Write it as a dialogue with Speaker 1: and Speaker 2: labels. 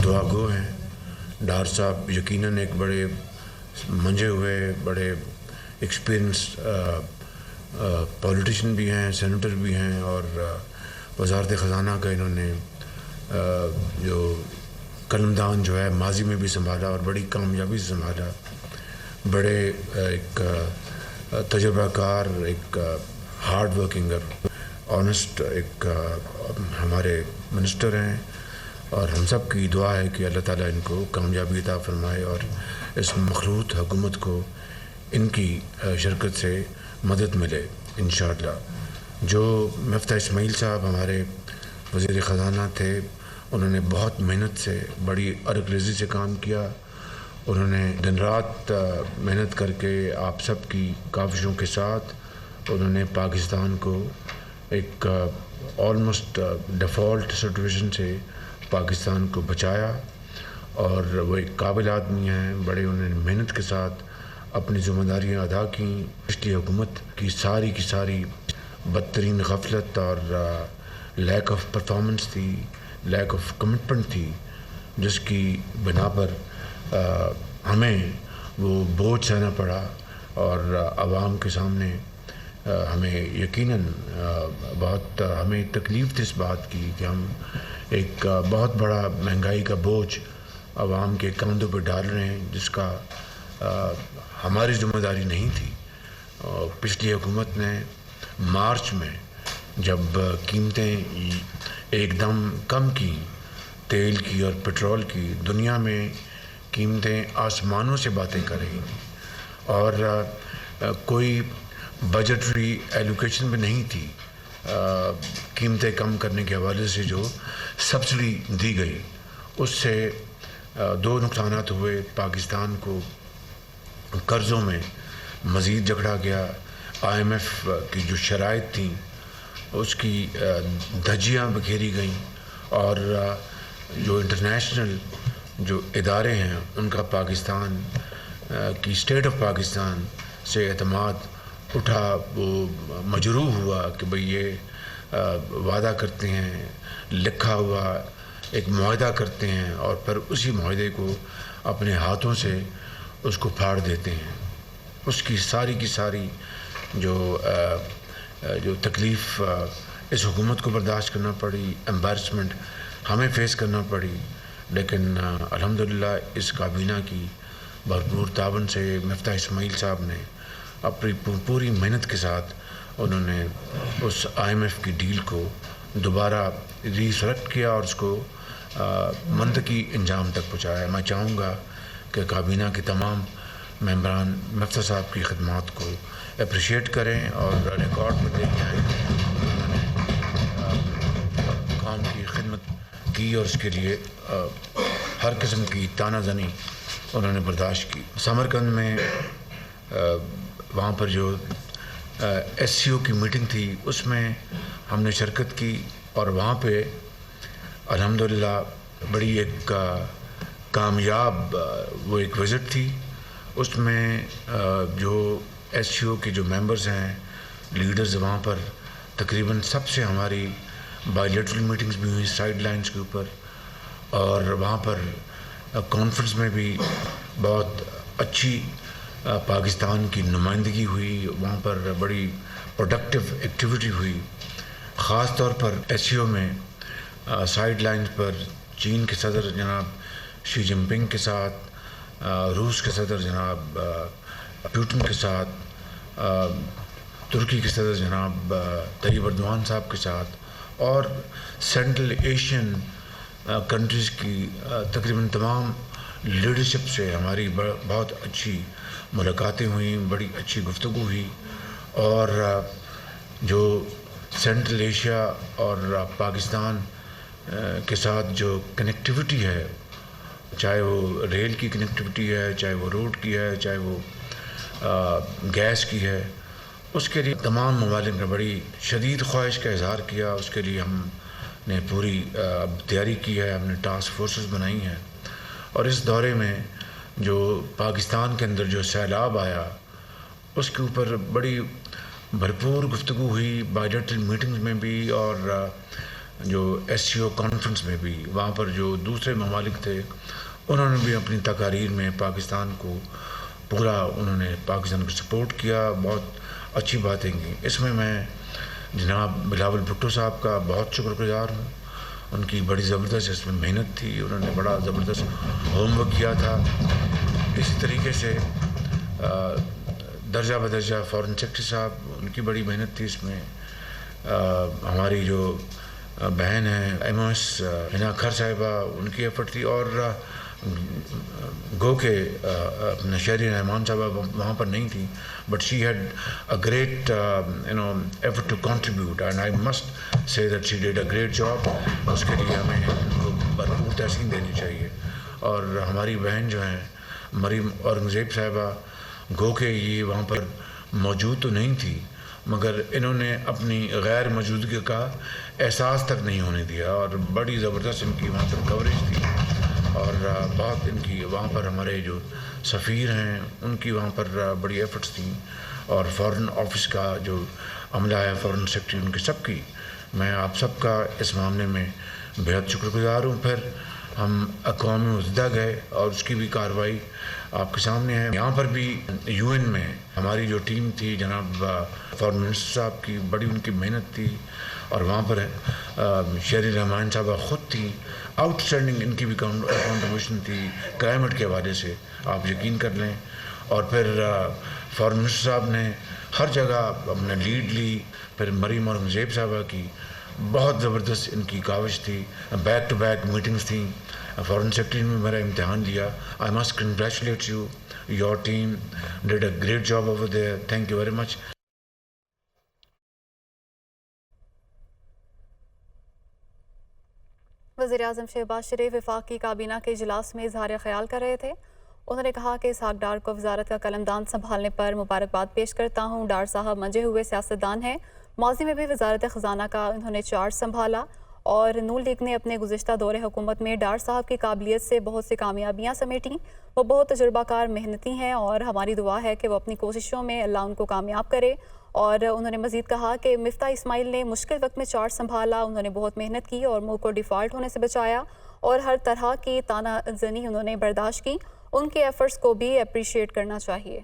Speaker 1: دعا گو ہیں۔ ڈار صاحب یقیناً ایک بڑے منجے ہوئے بڑے ایکسپیرئنس پولیٹیشین بھی ہیں، سینیٹر بھی ہیں، اور وزارت خزانہ کا انہوں نے جو قلمدان جو ہے ماضی میں بھی سنبھالا اور بڑی کامیابی سے سنبھالا۔ بڑے ایک تجربہ کار، ایک ہارڈ ورکنگر، آنیسٹ ایک ہمارے منسٹر ہیں، اور ہم سب کی دعا ہے کہ اللہ تعالیٰ ان کو کامیابی عطا فرمائے اور اس مخلوط حکومت کو ان کی شرکت سے مدد ملے انشاءاللہ۔ جو مفتاح اسماعیل صاحب ہمارے وزیر خزانہ تھے، انہوں نے بہت محنت سے، بڑی عرق ریزی سے کام کیا۔ انہوں نے دن رات محنت کر کے آپ سب کی کاوشوں کے ساتھ انہوں نے پاکستان کو ایک آلموسٹ ڈیفالٹ سچویشن سے پاکستان کو بچایا، اور وہ ایک قابل آدمی ہیں۔ بڑے انہوں نے محنت کے ساتھ اپنی ذمہ داریاں ادا کیں۔ پچھلی حکومت کی ساری بدترین غفلت اور لیک آف پرفارمنس تھی، لیک آف کمٹمنٹ تھی، جس کی بنا پر ہمیں وہ بوجھ سہنا پڑا، اور عوام کے سامنے ہمیں یقیناً بہت ہمیں تکلیف تھی اس بات کی کہ ہم ایک بہت بڑا مہنگائی کا بوجھ عوام کے کاندھوں پہ ڈال رہے ہیں، جس کا ہماری ذمہ داری نہیں تھی۔ پچھلی حکومت نے مارچ میں جب قیمتیں ایک دم کم کی، تیل کی اور پٹرول کی، دنیا میں قیمتیں آسمانوں سے باتیں کر رہی تھیں، اور کوئی بجٹری ایلوکیشن بھی نہیں تھی قیمتیں کم کرنے کے حوالے سے جو سبسڈی دی گئی۔ اس سے دو نقصانات ہوئے۔ پاکستان کو قرضوں میں مزید جکڑا گیا، IMF کی جو شرائط تھیں اس کی دھجیاں بکھیری گئیں، اور جو انٹرنیشنل جو ادارے ہیں ان کا پاکستان کی اسٹیٹ آف پاکستان سے اعتماد اٹھا، وہ مجروح ہوا کہ بھئی یہ وعدہ کرتے ہیں، لکھا ہوا ایک معاہدہ کرتے ہیں، اور پھر اسی معاہدے کو اپنے ہاتھوں سے اس کو پھاڑ دیتے ہیں۔ اس کی ساری جو تکلیف اس حکومت کو برداشت کرنا پڑی، امبیرسمنٹ ہمیں فیس کرنا پڑی، لیکن الحمدللہ اس کابینہ کی بھرپور تعاون سے مفتاح اسماعیل صاحب نے اپنی پوری محنت کے ساتھ انہوں نے اس IMF کی ڈیل کو دوبارہ ریسلیکٹ کیا اور اس کو منطقی انجام تک پہنچایا۔ میں چاہوں گا کہ کابینہ کے تمام ممبران مفتاح صاحب کی خدمات کو اپریشیٹ کریں اور ریکارڈ میں لے کے آئیں۔ انہوں نے قوم کی خدمت کی اور اس کے لیے ہر قسم کی تانہ زنی انہوں نے برداشت کی۔ سمرقند میں وہاں پر جو SCO کی میٹنگ تھی اس میں ہم نے شرکت کی، اور وہاں پہ الحمدللہ بڑی ایک کامیاب وہ ایک وزٹ تھی۔ اس میں جو SCO کے جو ممبرز ہیں، لیڈرز، وہاں پر تقریباً سب سے ہماری بائی لیٹرل میٹنگز بھی ہوئی سائیڈ لائنز کے اوپر، اور وہاں پر کانفرنس میں بھی بہت اچھی پاکستان کی نمائندگی ہوئی۔ وہاں پر بڑی پروڈکٹیو ایکٹیویٹی ہوئی، خاص طور پر SCO میں سائیڈ لائنز پر چین کے صدر جناب شی جن پنگ کے ساتھ، روس کے صدر جناب پیوٹن کے ساتھ، ترکی کے صدر جناب طیب اردوان صاحب کے ساتھ، اور سینٹرل ایشین کنٹریز کی تقریباً تمام لیڈرشپ سے ہماری بہت اچھی ملاقاتیں ہوئیں، بڑی اچھی گفتگو ہوئی، اور جو سینٹرل ایشیا اور پاکستان کے ساتھ جو کنیکٹیوٹی ہے، چاہے وہ ریل کی کنیکٹیوٹی ہے، چاہے وہ روڈ کی ہے، چاہے وہ گیس کی ہے، اس کے لیے تمام ممالک نے بڑی شدید خواہش کا اظہار کیا۔ اس کے لیے ہم نے پوری تیاری کی ہے، ہم نے ٹاسک فورسز بنائی ہیں، اور اس دورے میں جو پاکستان کے اندر جو سیلاب آیا اس کے اوپر بڑی بھرپور گفتگو ہوئی، بائی لیٹرل میٹنگز میں بھی، اور جو SCO کانفرنس میں بھی وہاں پر جو دوسرے ممالک تھے انہوں نے بھی اپنی تقاریر میں پاکستان کو پورا انہوں نے پاکستان کو سپورٹ کیا، بہت اچھی باتیں کی۔ اس میں جناب بلاول بھٹو صاحب کا بہت شکر گزار ہوں، ان کی بڑی زبردست اس میں محنت تھی، انہوں نے بڑا زبردست ہوم ورک کیا تھا۔ اسی طریقے سے درجہ بدرجہ فارن سیکرٹری صاحب، ان کی بڑی محنت تھی اس میں۔ ہماری جو بہن ہیں MOS حنا کھر صاحبہ، ان کی ایفرٹ تھی، اور گو کہ اپنا شہری رحمان صاحبہ وہاں پر نہیں تھی، but she had a great effort to contribute, and I must say that she did a great job. اس کے لیے ہمیں ان کو بھرپور تحسین دینی چاہیے۔ اور ہماری بہن جو ہیں مریم اورنگزیب صاحبہ، گو کہ یہ وہاں پر موجود تو نہیں تھی مگر انہوں نے اپنی غیر موجودگی کا احساس تک نہیں ہونے دیا، اور بڑی زبردست ان کی وہاں پر کوریج تھی، اور بہت ان کی وہاں پر ہمارے جو سفیر ہیں ان کی وہاں پر بڑی ایفرٹس تھیں، اور فارن آفس کا جو عملہ ہے، فارن سیکرٹری، ان کی سب کی میں آپ سب کا اس معاملے میں بہت شکر گزار ہوں۔ پھر ہم اقوام متحدہ گئے اور اس کی بھی کارروائی آپ کے سامنے ہے۔ یہاں پر بھی UN میں ہماری جو ٹیم تھی جناب فارن منسٹر صاحب کی بڑی ان کی محنت تھی، اور وہاں پر شہری رحمان صاحبہ خود تھیں، آؤٹ اسٹینڈنگ ان کی بھی کنٹریبیوشن تھی کلائمیٹ کے حوالے سے، آپ یقین کر لیں۔ اور پھر فارن منسٹر صاحب نے ہر جگہ اپنا لیڈ لی۔ پھر مریم اورنگزیب صاحبہ کی بہت زبردست ان کی کاوش تھی، بیک ٹو بیک میٹنگز تھیں۔ فارن سیکرٹری نے میرا امتحان لیا۔ I must congratulate you, your team dead a great job over there, thank you very much.
Speaker 2: وزیراعظم شہباز شریف وفاقی کابینہ کے اجلاس میں اظہار خیال کر رہے تھے۔ انہوں نے کہا کہ اسحاق ڈار کو وزارت کا قلمدان سنبھالنے پر مبارکباد پیش کرتا ہوں۔ ڈار صاحب منجے ہوئے سیاستدان ہیں، ماضی میں بھی وزارت خزانہ کا انہوں نے چارج سنبھالا، اور نون لیگ نے اپنے گزشتہ دور حکومت میں ڈار صاحب کی قابلیت سے بہت سی کامیابیاں سمیٹیں۔ وہ بہت تجربہ کار محنتی ہیں، اور ہماری دعا ہے کہ وہ اپنی کوششوں میں اللہ ان کو کامیاب کرے۔ اور انہوں نے مزید کہا کہ مفتاح اسماعیل نے مشکل وقت میں چارج سنبھالا، انہوں نے بہت محنت کی اور ملک کو ڈیفالٹ ہونے سے بچایا، اور ہر طرح کی تانہ زنی انہوں نے برداشت کی، ان کے ایفرٹس کو بھی اپریشیٹ کرنا چاہیے۔